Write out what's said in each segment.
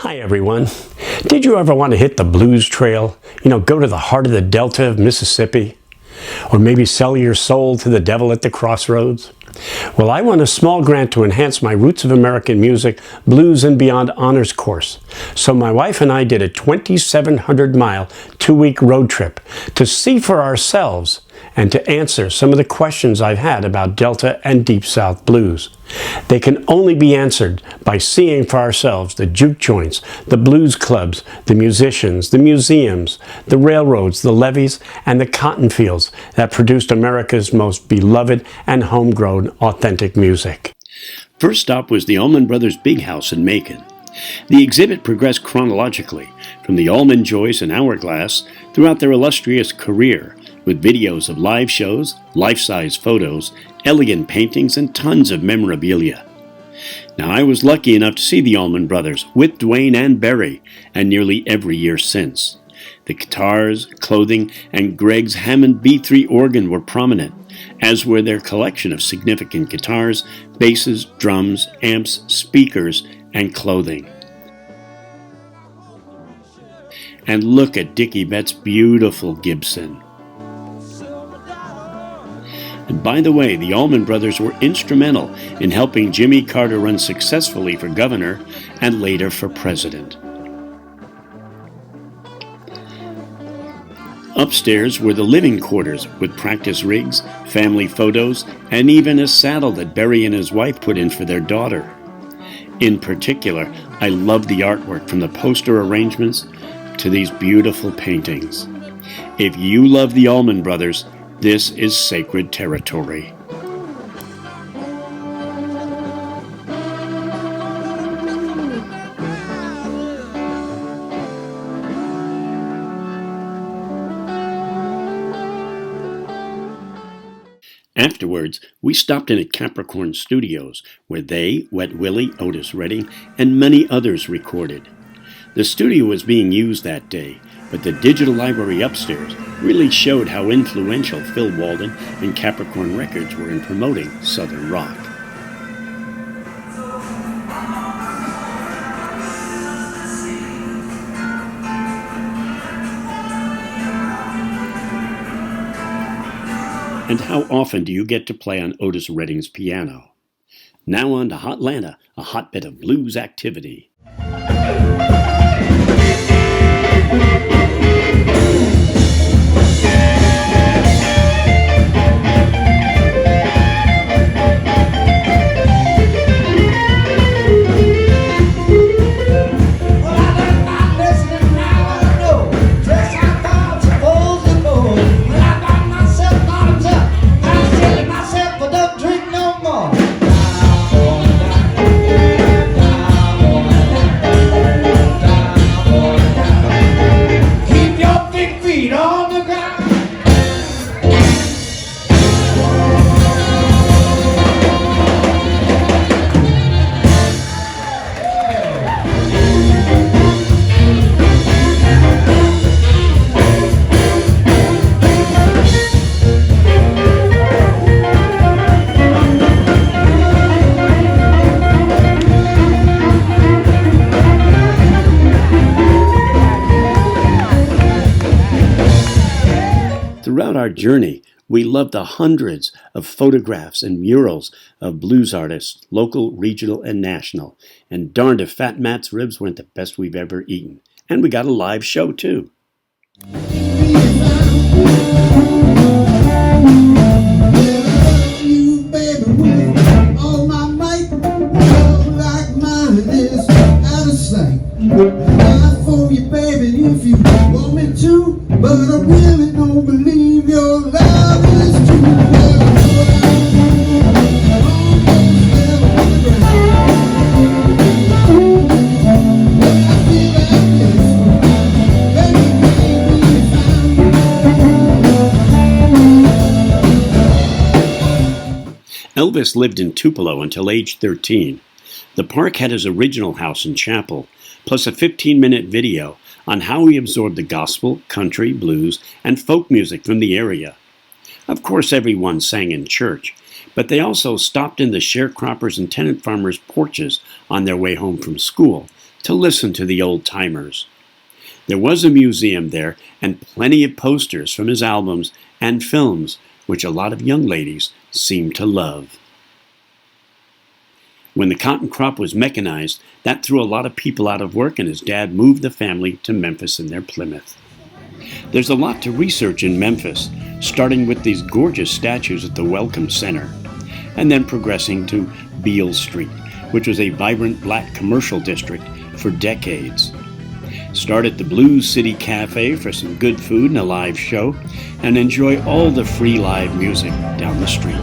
Hi everyone. Did you ever want to hit the blues trail? Go to the heart of the Delta of Mississippi? Or maybe sell your soul to the devil at the crossroads? Well, I won a small grant to enhance my Roots of American Music Blues and Beyond honors course. So my wife and I did a 2,700-mile, 2-week road trip to see for ourselves and to answer some of the questions I've had about Delta and Deep South blues. They can only be answered by seeing for ourselves the juke joints, the blues clubs, the musicians, the museums, the railroads, the levees, and the cotton fields that produced America's most beloved and homegrown authentic music. First stop was the Allman Brothers' Big House in Macon. The exhibit progressed chronologically from the Allman Joys and Hourglass throughout their illustrious career, with videos of live shows, life-size photos, elegant paintings, and tons of memorabilia. Now, I was lucky enough to see the Allman Brothers with Duane and Barry, and nearly every year since. The guitars, clothing, and Greg's Hammond B3 organ were prominent, as were their collection of significant guitars, basses, drums, amps, speakers, and clothing. And look at Dickie Betts' beautiful Gibson. And by the way, the Allman Brothers were instrumental in helping Jimmy Carter run successfully for governor and later for president. Upstairs were the living quarters with practice rigs, family photos, and even a saddle that Barry and his wife put in for their daughter. In particular, I love the artwork from the poster arrangements to these beautiful paintings. If you love the Allman Brothers, this is sacred territory. Afterwards, we stopped in at Capricorn Studios, where they, Wet Willie, Otis Redding, and many others recorded. The studio was being used that day, but the digital library upstairs really showed how influential Phil Walden and Capricorn Records were in promoting Southern rock. And how often do you get to play on Otis Redding's piano? Now on to Hotlanta, a hotbed of blues activity. Throughout our journey, we loved the hundreds of photographs and murals of blues artists, local, regional, and national. And darned if Fat Matt's ribs weren't the best we've ever eaten. And we got a live show, too. For you, baby, if you want me to, but I really don't believe your love is true. Elvis lived in Tupelo until age 13. The park had his original house and chapel, plus a 15-minute video on how he absorbed the gospel, country, blues, and folk music from the area. Of course, everyone sang in church, but they also stopped in the sharecroppers' and tenant farmers' porches on their way home from school to listen to the old-timers. There was a museum there and plenty of posters from his albums and films, which a lot of young ladies seemed to love. When the cotton crop was mechanized, that threw a lot of people out of work, and his dad moved the family to Memphis in their Plymouth. There's a lot to research in Memphis, starting with these gorgeous statues at the Welcome Center, and then progressing to Beale Street, which was a vibrant black commercial district for decades. Start at the Blues City Cafe for some good food and a live show, and enjoy all the free live music down the street.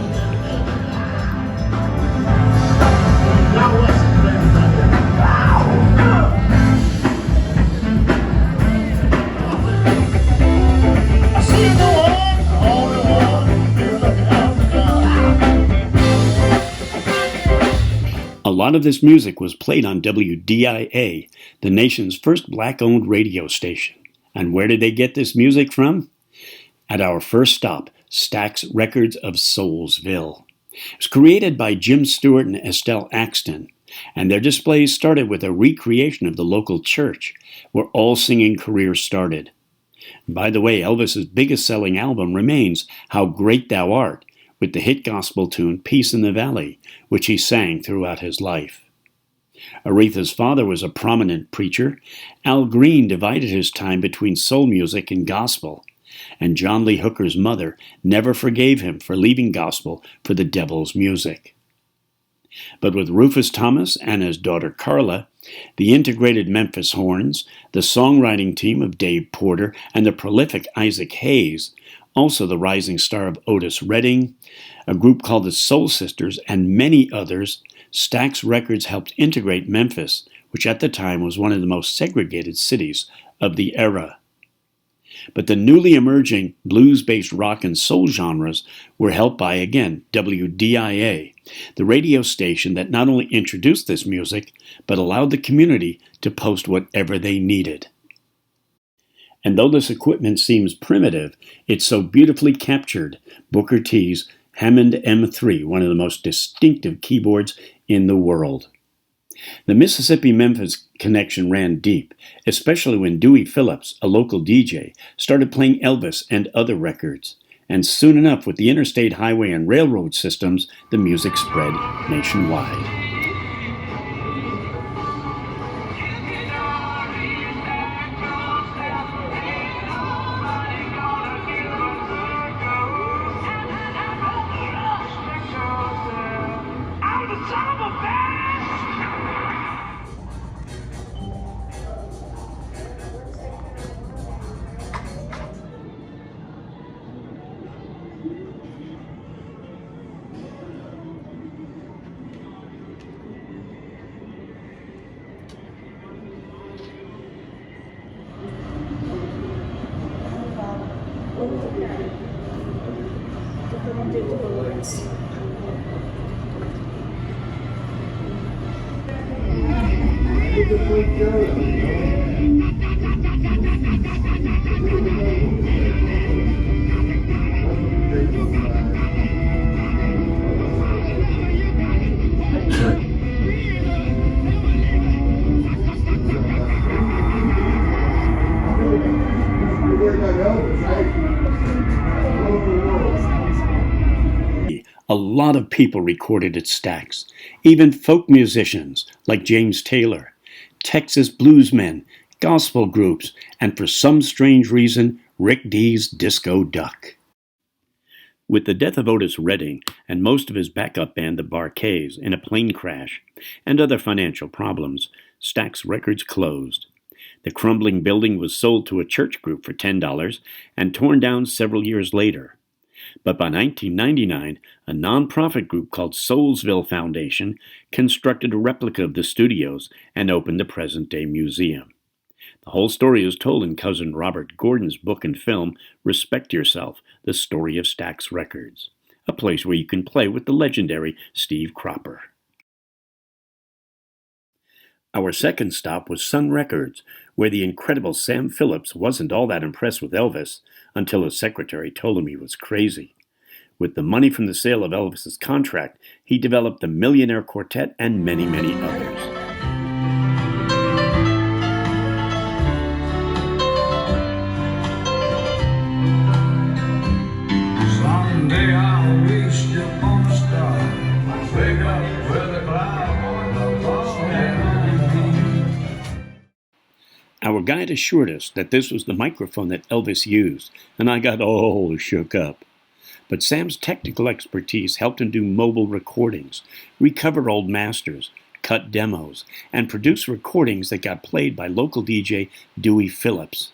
A lot of this music was played on WDIA, the nation's first black-owned radio station. And where did they get this music from? At our first stop, Stax Records of Soulsville. It was created by Jim Stewart and Estelle Axton, and their displays started with a recreation of the local church, where all singing careers started. And by the way, Elvis's biggest-selling album remains How Great Thou Art, with the hit gospel tune Peace in the Valley, which he sang throughout his life. Aretha's father was a prominent preacher. Al Green divided his time between soul music and gospel, and John Lee Hooker's mother never forgave him for leaving gospel for the devil's music. But with Rufus Thomas and his daughter Carla, the integrated Memphis Horns, the songwriting team of Dave Porter, and the prolific Isaac Hayes, also the rising star of Otis Redding, a group called the Soul Sisters, and many others, Stax Records helped integrate Memphis, which at the time was one of the most segregated cities of the era. But the newly emerging blues-based rock and soul genres were helped by, again, WDIA, the radio station that not only introduced this music, but allowed the community to post whatever they needed. And though this equipment seems primitive, it so beautifully captured Booker T's Hammond M3, one of the most distinctive keyboards in the world. The Mississippi-Memphis connection ran deep, especially when Dewey Phillips, a local DJ, started playing Elvis and other records. And soon enough, with the interstate highway and railroad systems, the music spread nationwide. A lot of people recorded at Stax, even folk musicians like James Taylor, Texas bluesmen, gospel groups, and for some strange reason, Rick Dees' Disco Duck. With the death of Otis Redding and most of his backup band, the Bar-Kays, in a plane crash and other financial problems, Stax Records closed. The crumbling building was sold to a church group for $10 and torn down several years later. But by 1999, a nonprofit group called Soulsville Foundation constructed a replica of the studios and opened the present-day museum. The whole story is told in cousin Robert Gordon's book and film, Respect Yourself, The Story of Stax Records, a place where you can play with the legendary Steve Cropper. Our second stop was Sun Records, where the incredible Sam Phillips wasn't all that impressed with Elvis until his secretary told him he was crazy. With the money from the sale of Elvis's contract, he developed the Millionaire Quartet and many, many others. Our guide assured us that this was the microphone that Elvis used, and I got all shook up. But Sam's technical expertise helped him do mobile recordings, recover old masters, cut demos, and produce recordings that got played by local DJ Dewey Phillips.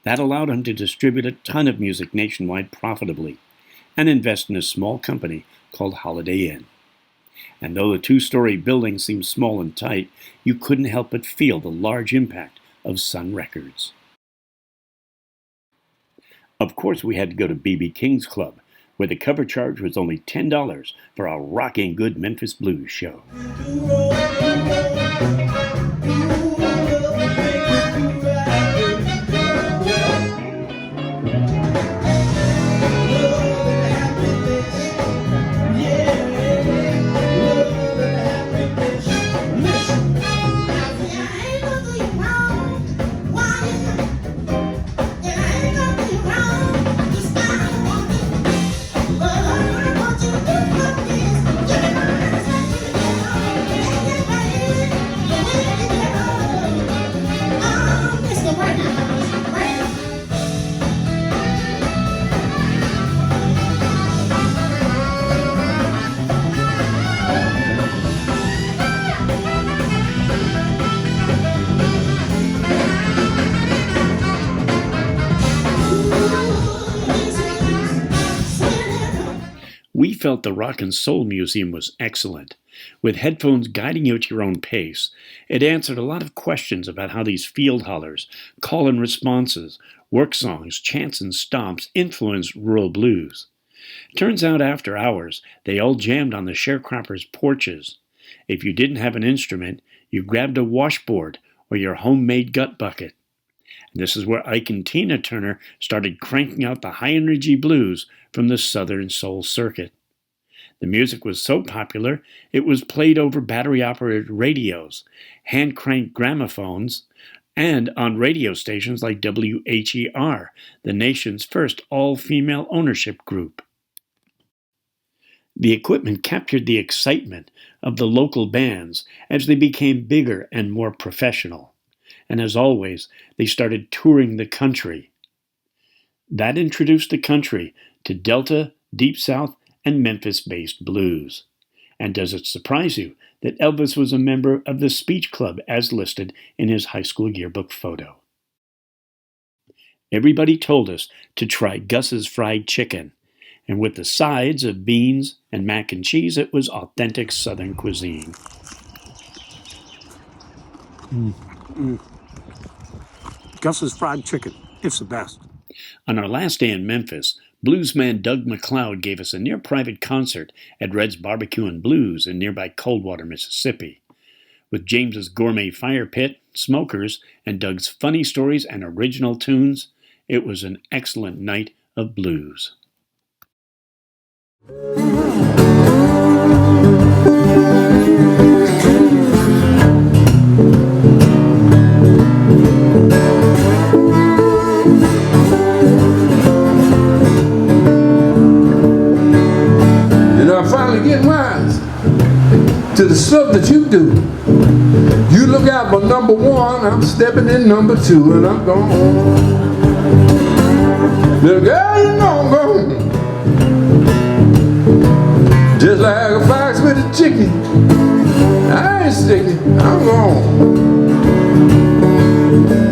That allowed him to distribute a ton of music nationwide profitably and invest in a small company called Holiday Inn. And though the two-story building seemed small and tight, you couldn't help but feel the large impact of Sun Records. Of course, we had to go to B.B. King's Club, where the cover charge was only $10 for a rocking good Memphis blues show. We felt the Rock and Soul Museum was excellent. With headphones guiding you at your own pace, it answered a lot of questions about how these field hollers, call-in responses, work songs, chants, and stomps influenced rural blues. Turns out after hours, they all jammed on the sharecroppers' porches. If you didn't have an instrument, you grabbed a washboard or your homemade gut bucket. And this is where Ike and Tina Turner started cranking out the high-energy blues from the Southern Soul Circuit. The music was so popular, it was played over battery-operated radios, hand-cranked gramophones, and on radio stations like WHER, the nation's first all-female ownership group. The equipment captured the excitement of the local bands as they became bigger and more professional. And as always, they started touring the country. That introduced the country to Delta, Deep South, and Memphis-based blues. And does it surprise you that Elvis was a member of the Speech Club as listed in his high school yearbook photo? Everybody told us to try Gus's fried chicken, and with the sides of beans and mac and cheese, it was authentic Southern cuisine. Gus's fried chicken. It's the best. On our last day in Memphis, bluesman Doug McLeod gave us a near-private concert at Red's Barbecue and Blues in nearby Coldwater, Mississippi. With James's gourmet fire pit, smokers, and Doug's funny stories and original tunes, it was an excellent night of blues. Getting wise to the stuff that you do. You look out for number one, I'm stepping in number two, and I'm gone. Little girl, you know I'm gone. Just like a fox with a chicken, I ain't sticking, I'm gone.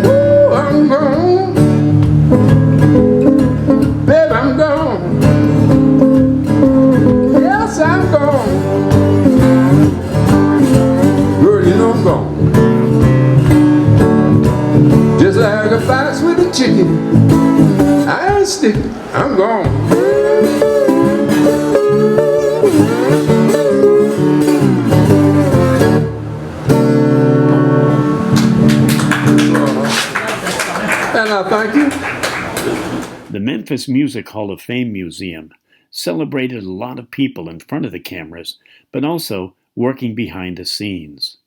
Ooh, I'm gone. Baby, I'm gone. I'm gone. Girl, you know I'm gone. Just like a fox with a chicken, I ain't sticking, I'm gone. And I thank you. The Memphis Music Hall of Fame Museum celebrated a lot of people in front of the cameras, but also working behind the scenes.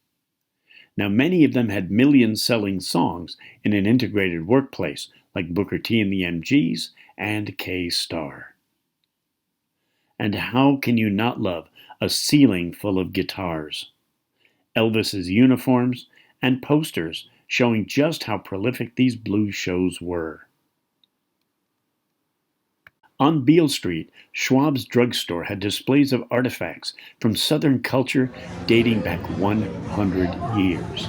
Now, many of them had million-selling songs in an integrated workplace, like Booker T and the MGs and K-Star. And how can you not love a ceiling full of guitars? Elvis's uniforms and posters showing just how prolific these blues shows were. On Beale Street, Schwab's drugstore had displays of artifacts from Southern culture dating back 100 years.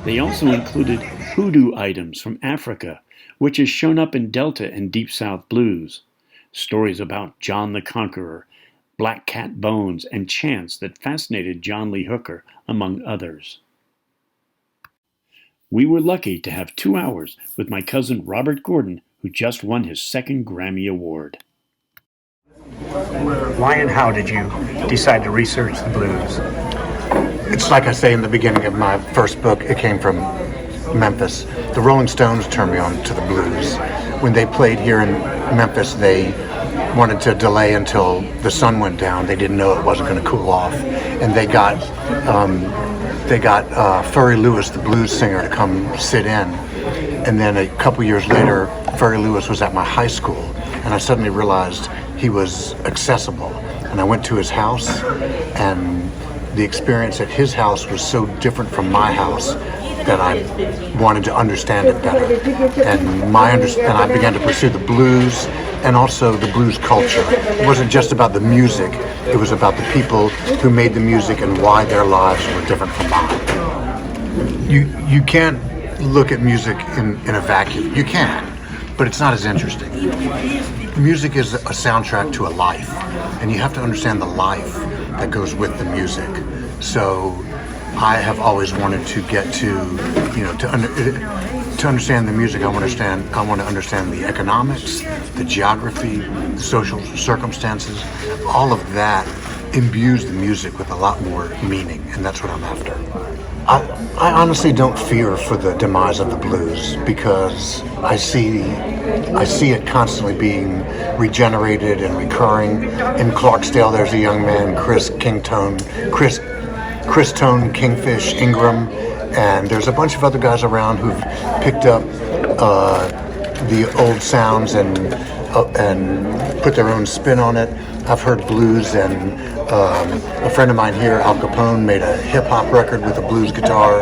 They also included hoodoo items from Africa, which has shown up in Delta and Deep South blues. Stories about John the Conqueror, black cat bones, and chants that fascinated John Lee Hooker, among others. We were lucky to have 2 hours with my cousin Robert Gordon, who just won his 2nd Grammy Award. Why and how did you decide to research the blues? It's like I say in the beginning of my first book, it came from Memphis. The Rolling Stones turned me on to the blues. When they played here in Memphis, they wanted to delay until the sun went down. They didn't know it wasn't going to cool off. And they got Furry Lewis, the blues singer, to come sit in. And then a couple years later, Furry Lewis was at my high school. And I suddenly realized he was accessible. And I went to his house, and the experience at his house was so different from my house that I wanted to understand it better. And I began to pursue the blues and also the blues culture. It wasn't just about the music, it was about the people who made the music and why their lives were different from mine. You can't look at music in a vacuum. You can, but it's not as interesting. Music is a soundtrack to a life, and you have to understand the life that goes with the music. So I have always wanted to get to understand the music. I want to understand the economics, the geography, the social circumstances. All of that imbues the music with a lot more meaning, and that's what I'm after. I honestly don't fear for the demise of the blues, because I see it constantly being regenerated and recurring. In Clarksdale, there's a young man, Chris Tone, Kingfish, Ingram, and there's a bunch of other guys around who've picked up the old sounds and put their own spin on it. I've heard blues, and a friend of mine here, Al Capone, made a hip-hop record with a blues guitar.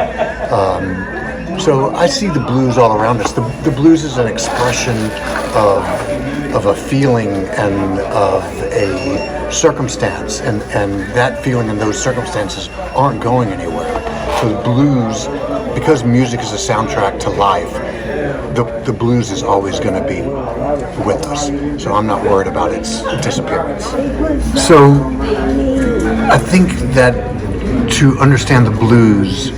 So I see the blues all around us. The blues is an expression of a feeling and of a circumstance, and that feeling and those circumstances aren't going anywhere. So the blues, because music is a soundtrack to life, the blues is always going to be with us. So I'm not worried about its disappearance. So I think that to understand the blues,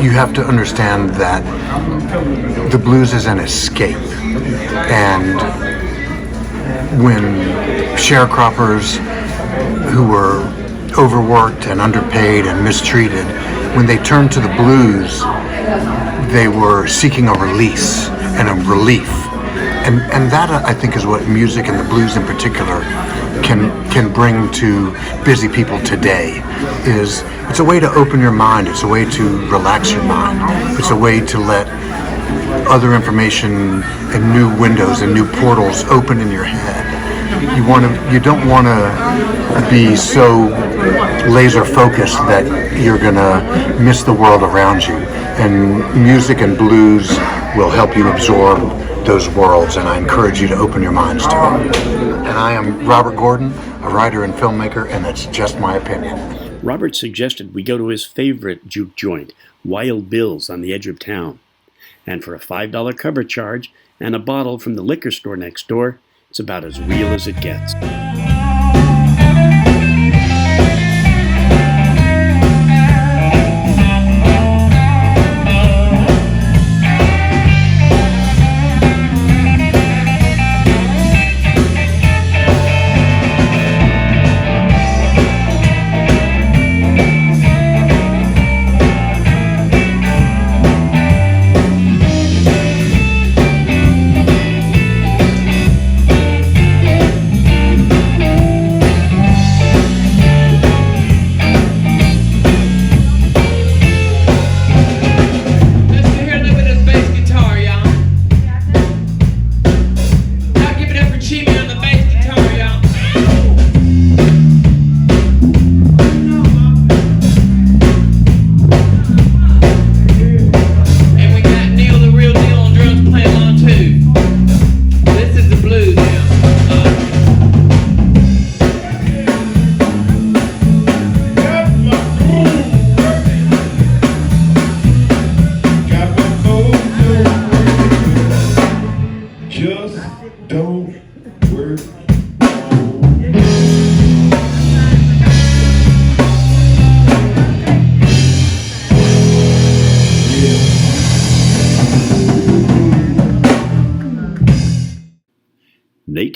you have to understand that the blues is an escape. And when sharecroppers who were overworked and underpaid and mistreated, when they turned to the blues, they were seeking a release and a relief. And that, I think, is what music and the blues in particular can bring to busy people today. It's a way to open your mind, it's a way to relax your mind, it's a way to let other information and new windows and new portals open in your head. You don't want to be so laser focused that you're gonna miss the world around you. And music and blues will help you absorb those worlds, and I encourage you to open your minds to it. And I am Robert Gordon, a writer and filmmaker, and that's just my opinion. Robert suggested we go to his favorite juke joint, Wild Bill's on the edge of town. And for a $5 cover charge and a bottle from the liquor store next door, it's about as real as it gets.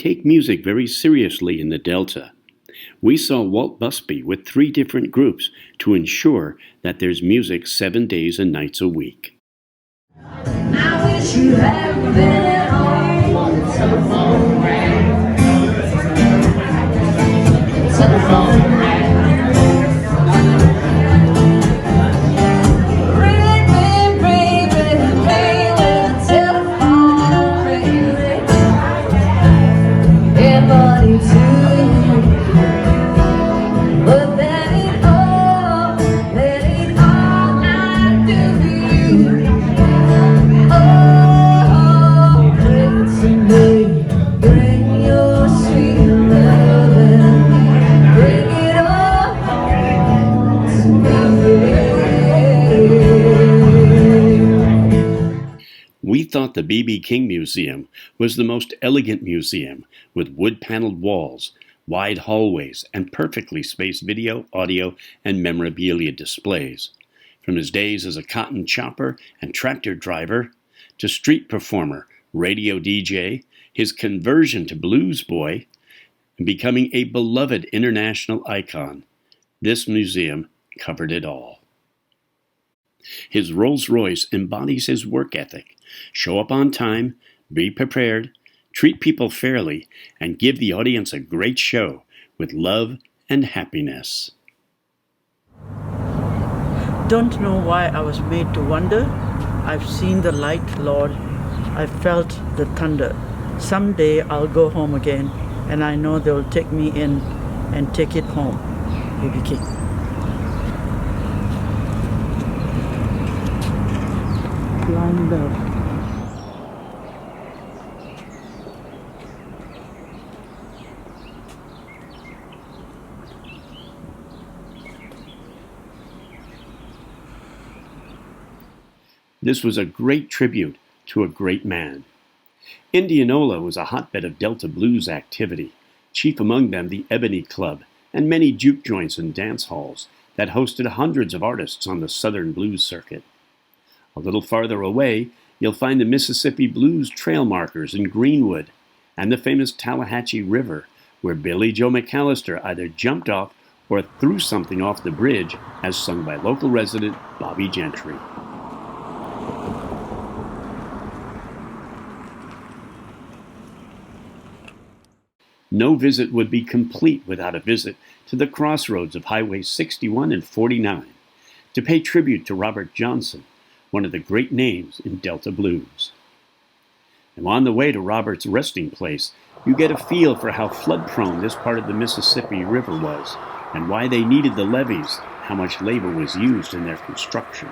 take music very seriously in the Delta. We saw Walt Busby with 3 different groups to ensure that there's music 7 days and nights a week. I wish you had been at home. Telephone rang. Telephone rang. Ring, ring, ring, ring, ring, when the telephone rang. Yeah, buddy, too. But that ain't all. That ain't all I do for you. Oh, bring to me, bring your sweet loving, bring it all to me. We thought the B.B. King Museum was the most elegant museum, with wood-paneled walls, wide hallways, and perfectly spaced video, audio, and memorabilia displays. From his days as a cotton chopper and tractor driver, to street performer, radio DJ, his conversion to blues boy, and becoming a beloved international icon, this museum covered it all. His Rolls-Royce embodies his work ethic: show up on time, be prepared, treat people fairly, and give the audience a great show with love and happiness. Don't know why I was made to wonder. I've seen the light, Lord. I felt the thunder. Someday I'll go home again, and I know they'll take me in and take it home. B.B. King. Flying Bell. This was a great tribute to a great man. Indianola was a hotbed of Delta blues activity, chief among them the Ebony Club and many juke joints and dance halls that hosted hundreds of artists on the Southern blues circuit. A little farther away, you'll find the Mississippi Blues trail markers in Greenwood and the famous Tallahatchie River, where Billy Joe McAllister either jumped off or threw something off the bridge, as sung by local resident Bobby Gentry. No visit would be complete without a visit to the crossroads of Highway 61 and 49 to pay tribute to Robert Johnson, one of the great names in Delta blues. And on the way to Robert's resting place, you get a feel for how flood-prone this part of the Mississippi River was, and why they needed the levees, how much labor was used in their construction.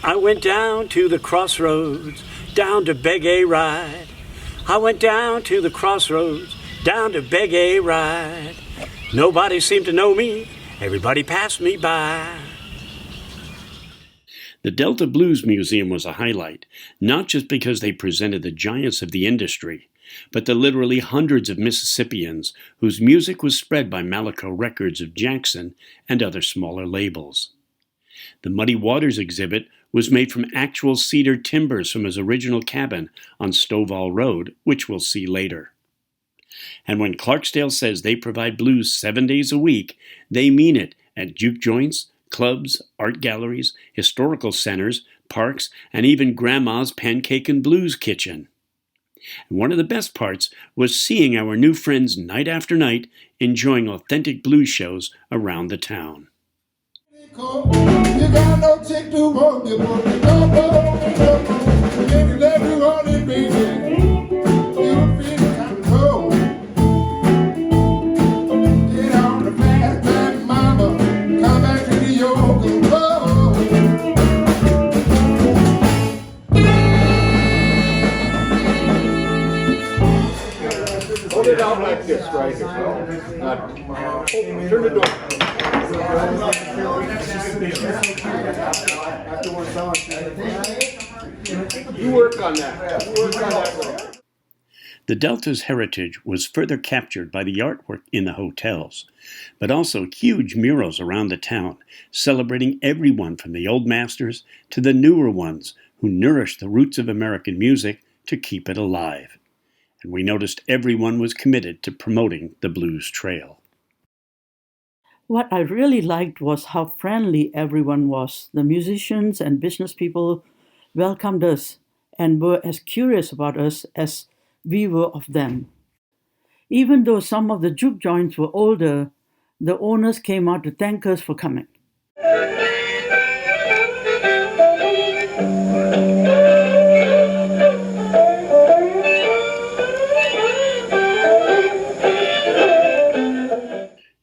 I went down to the crossroads, down to beg a ride. I went down to the crossroads, down to beg a ride. Nobody seemed to know me, everybody passed me by. The Delta Blues Museum was a highlight, not just because they presented the giants of the industry, but the literally hundreds of Mississippians whose music was spread by Malaco Records of Jackson and other smaller labels. The Muddy Waters exhibit was made from actual cedar timbers from his original cabin on Stovall Road, which we'll see later. And when Clarksdale says they provide blues 7 days a week, they mean it at juke joints, clubs, art galleries, historical centers, parks, and even Grandma's Pancake and Blues kitchen. And one of the best parts was seeing our new friends night after night enjoying authentic blues shows around the town. You got no chick to walk you, but you don't you let you on it, baby. You feel kind of cold. Get on the fast back, mama. Come back to the yoga road. Hold it out like this right here. Turn the door. You work on that. The Delta's heritage was further captured by the artwork in the hotels, but also huge murals around the town, celebrating everyone from the old masters to the newer ones who nourished the roots of American music to keep it alive. And we noticed everyone was committed to promoting the Blues Trail. What I really liked was how friendly everyone was. The musicians and business people welcomed us and were as curious about us as we were of them. Even though some of the juke joints were older, the owners came out to thank us for coming.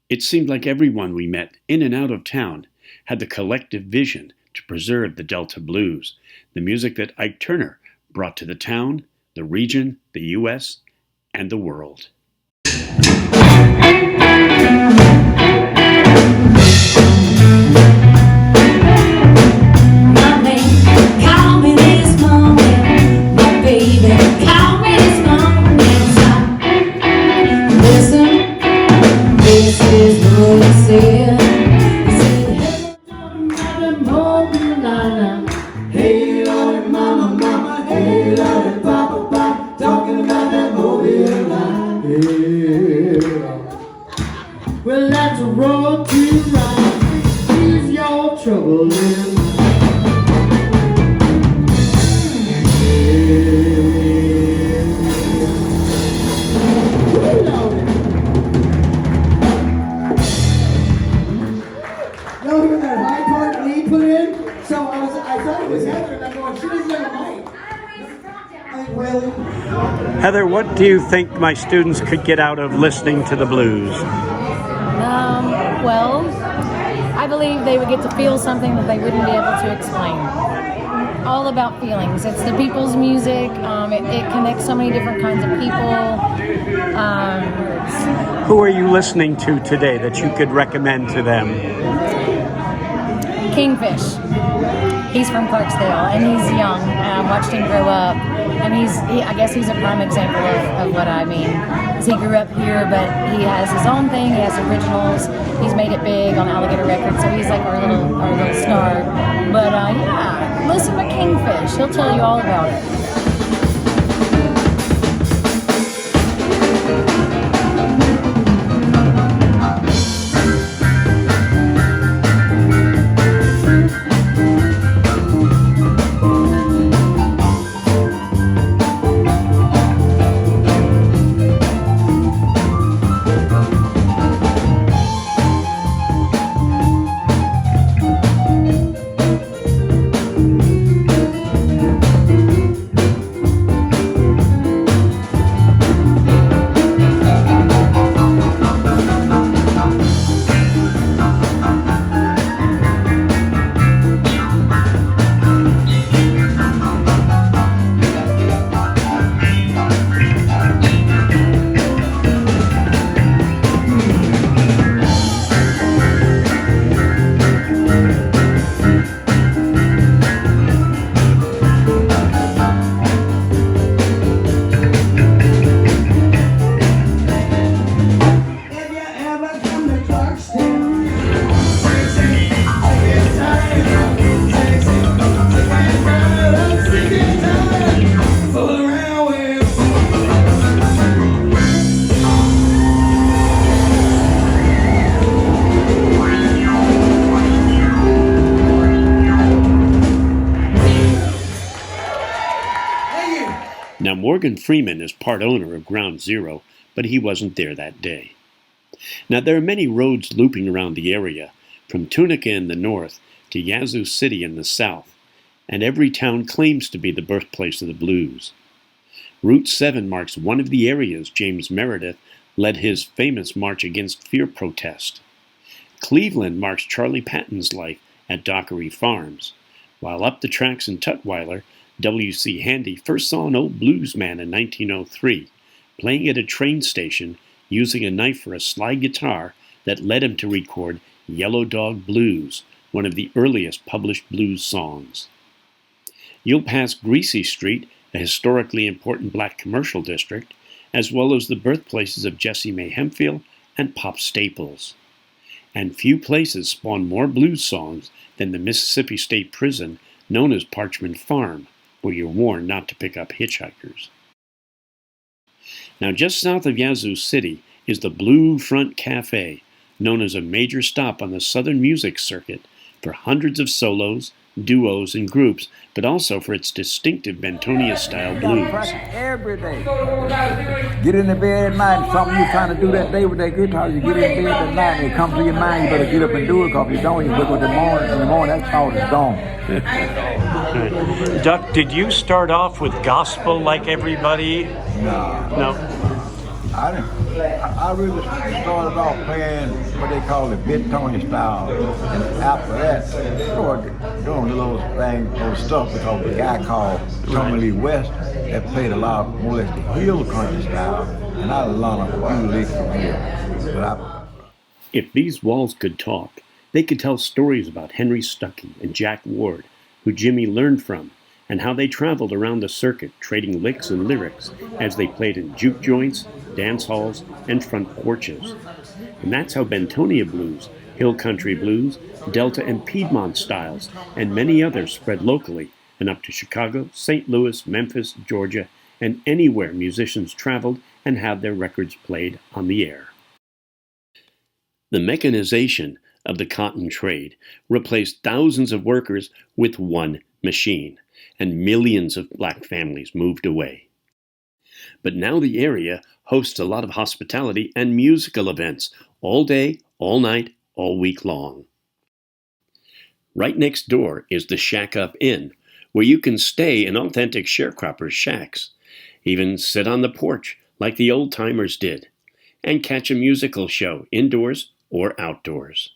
It seemed like everyone we met, in and out of town, had the collective vision to preserve the Delta blues, the music that Ike Turner brought to the town, the region, the U.S., and the world. Well, that's a road to ride. Ease your trouble in. Y'all hear that high part Lee put in? So I thought it was Heather, and I'm going, she doesn't have a mic. Heather, what do you think my students could get out of listening to the blues? Well, I believe they would get to feel something that they wouldn't be able to explain. All about feelings. It's the people's music. It connects so many different kinds of people. Who are you listening to today that you could recommend to them? Kingfish. He's from Clarksdale, and he's young. I watched him grow up, and I guess he's a prime example of what I mean. He grew up here, but he has his own thing. He has originals. He's made it big on Alligator Records, so he's like our little star. But yeah, listen to Kingfish. He'll tell you all about it. Now, Morgan Freeman is part owner of Ground Zero, but he wasn't there that day. Now, there are many roads looping around the area, from Tunica in the north to Yazoo City in the south, and every town claims to be the birthplace of the blues. Route 7 marks one of the areas James Meredith led his famous March Against Fear protest. Cleveland marks Charlie Patton's life at Dockery Farms, while up the tracks in Tutwiler, W.C. Handy first saw an old blues man in 1903, playing at a train station using a knife for a slide guitar that led him to record Yellow Dog Blues, one of the earliest published blues songs. You'll pass Greasy Street, a historically important black commercial district, as well as the birthplaces of Jessie Mae Hemphill and Pop Staples. And few places spawn more blues songs than the Mississippi State Prison, known as Parchman Farm, where you're warned not to pick up hitchhikers. Now, just south of Yazoo City is the Blue Front Cafe, known as a major stop on the Southern music circuit for hundreds of solos, duos, and groups, but also for its distinctive Bentonia-style blues. Every day. Get in the bed at night. Something you're trying to do that day with that guitar, you get in bed at night and it comes to your mind, you better get up and do it, because if you don't, you wake up in the morning, that thought is gone. Duck, did you start off with gospel like everybody? No. I really started off playing what they call the Bentonia style, and after that, started doing the little thing, little stuff, because the guy called Tommy Lee West that played a lot more or less the hill country style, and I learned a few licks from here. If these walls could talk, they could tell stories about Henry Stuckey and Jack Ward, who Jimmy learned from, and how they traveled around the circuit trading licks and lyrics as they played in juke joints, dance halls, and front porches. And that's how Bentonia blues, hill country blues, Delta and Piedmont styles, and many others spread locally and up to Chicago, St. Louis, Memphis, Georgia, and anywhere musicians traveled and had their records played on the air. The mechanization of the cotton trade replaced thousands of workers with one machine, and millions of black families moved away. But now the area hosts a lot of hospitality and musical events all day, all night, all week long. Right next door is the Shack Up Inn, where you can stay in authentic sharecroppers' shacks, even sit on the porch like the old-timers did, and catch a musical show indoors or outdoors.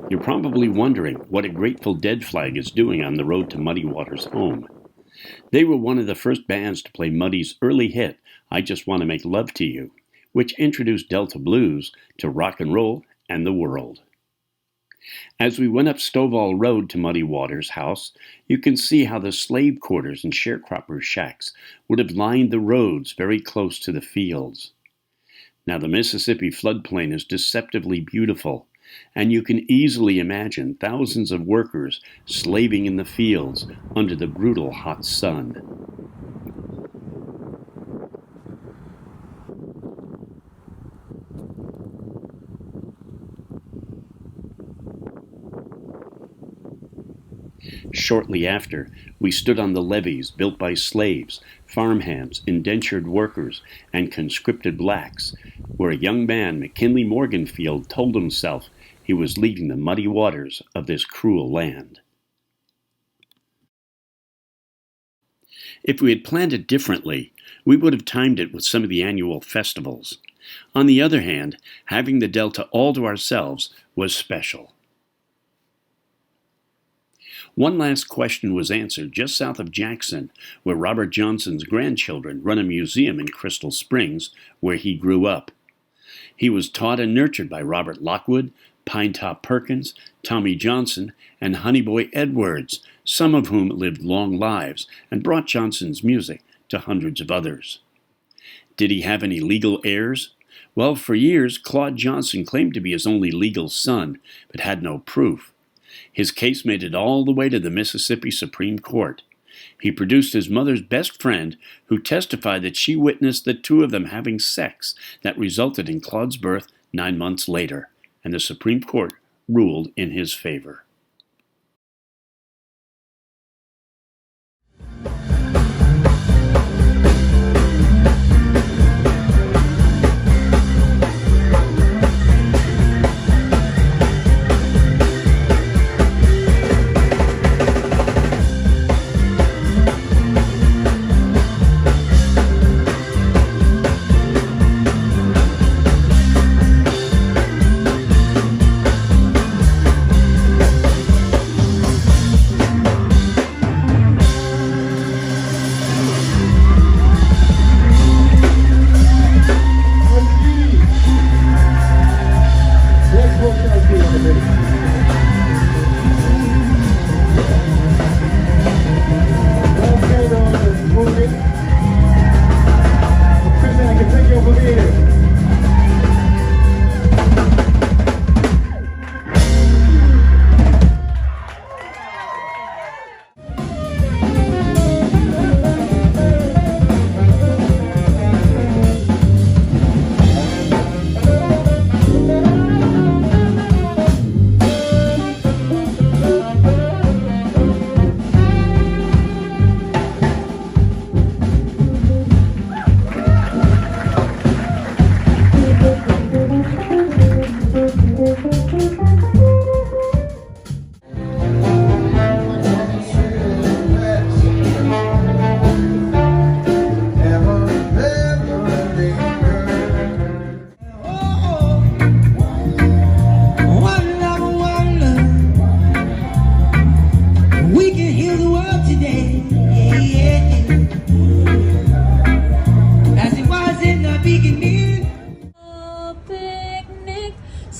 You're probably wondering what a Grateful Dead flag is doing on the road to Muddy Waters' home. They were one of the first bands to play Muddy's early hit, I Just Want to Make Love to You, which introduced Delta blues to rock and roll and the world. As we went up Stovall Road to Muddy Waters' house, you can see how the slave quarters and sharecroppers' shacks would have lined the roads very close to the fields. Now, the Mississippi floodplain is deceptively beautiful, and you can easily imagine thousands of workers slaving in the fields under the brutal hot sun. Shortly after, we stood on the levees built by slaves, farmhands, indentured workers, and conscripted blacks, where a young man, McKinley Morganfield, told himself he was leaving the muddy waters of this cruel land. If we had planned it differently, we would have timed it with some of the annual festivals. On the other hand, having the Delta all to ourselves was special. One last question was answered just south of Jackson, where Robert Johnson's grandchildren run a museum in Crystal Springs, where he grew up. He was taught and nurtured by Robert Lockwood, Pinetop Perkins, Tommy Johnson, and Honeyboy Edwards, some of whom lived long lives and brought Johnson's music to hundreds of others. Did he have any legal heirs? Well, for years, Claude Johnson claimed to be his only legal son, but had no proof. His case made it all the way to the Mississippi Supreme Court. He produced his mother's best friend, who testified that she witnessed the two of them having sex that resulted in Claude's birth 9 months later, and the Supreme Court ruled in his favor.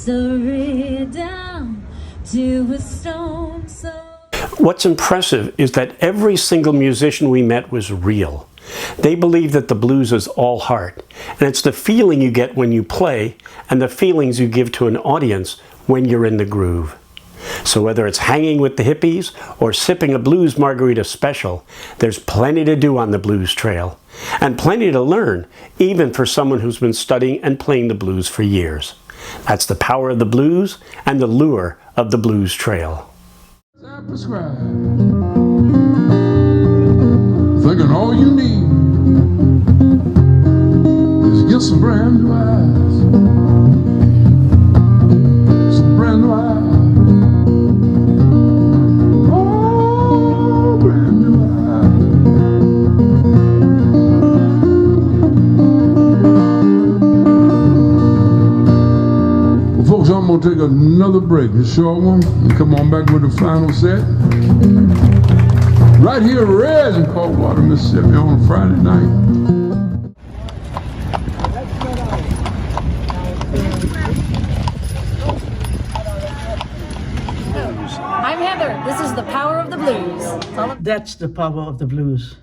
misery down to a stone so. What's impressive is that every single musician we met was real. They believe that the blues is all heart, and it's the feeling you get when you play and the feelings you give to an audience when you're in the groove. So whether it's hanging with the hippies or sipping a blues margarita special, there's plenty to do on the blues trail, and plenty to learn, even for someone who's been studying and playing the blues for years. That's the power of the blues and the lure of the blues trail. I prescribe. Thinking all you need is get some brand new eyes. Some brand new eyes. Oh, brand new eyes. Well, folks, I'm going to take another break, a short one, and come on back with the final set. Right here, Red in Coldwater, Mississippi, on a Friday night. I'm Heather. This is the power of the blues. That's the power of the blues.